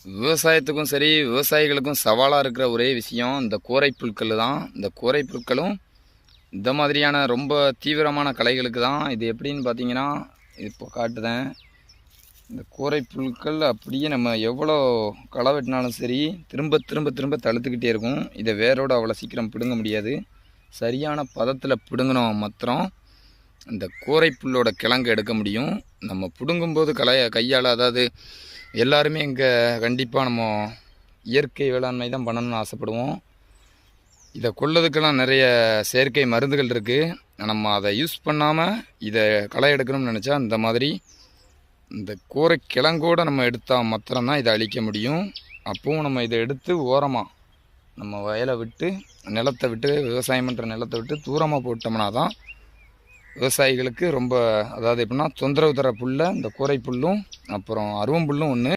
விவசாயத்துக்கும் சரி, விவசாயிகளுக்கும் சவாலாக இருக்கிற ஒரே விஷயம் இந்த கோரை புற்கள் தான். இந்த கோரை புற்களும் இந்த மாதிரியான ரொம்ப தீவிரமான களைகளுக்கு தான். இது எப்படின்னு பார்த்தீங்கன்னா, இப்போ காட்டுதேன். இந்த கோரை புற்கள் அப்படியே நம்ம எவ்வளோ களை வெட்டினாலும் சரி, திரும்ப திரும்ப திரும்ப தழுத்துக்கிட்டே இருக்கும். இதை வேரோடு அவ்வளோ சீக்கிரம் பிடுங்க முடியாது. சரியான பதத்தில் பிடுங்கினோம் மாத்திரம் இந்த கோரை புல்லோட கிழங்கு எடுக்க முடியும். நம்ம பிடுங்கும்போது கையால், அதாவது எல்லாருமே இங்கே கண்டிப்பாக நம்ம இயற்கை வேளாண்மை தான் பண்ணணும்னு ஆசைப்படுவோம். இதை கொல்லதுக்கெல்லாம் நிறைய செயற்கை மருந்துகள் இருக்குது. நம்ம அதை யூஸ் பண்ணாமல் இதை களை எடுக்கணும்னு நினச்சா இந்த மாதிரி இந்த கோரை கிழங்கோடு நம்ம எடுத்தால் மாத்திரம்தான் இதை அழிக்க முடியும். அப்பவும் நம்ம இதை எடுத்து ஓரமாக நம்ம வயலை விட்டு, நிலத்தை விட்டு, விவசாயம் பண்ணுற நிலத்தை விட்டு தூரமாக போட்டோம்னா தான் விவசாயிகளுக்கு ரொம்ப, அதாவது எப்படின்னா தொந்தரவு தர புல்லை இந்த கோரை புல்லும் அப்புறம் அருவம் புல்லும் ஒன்று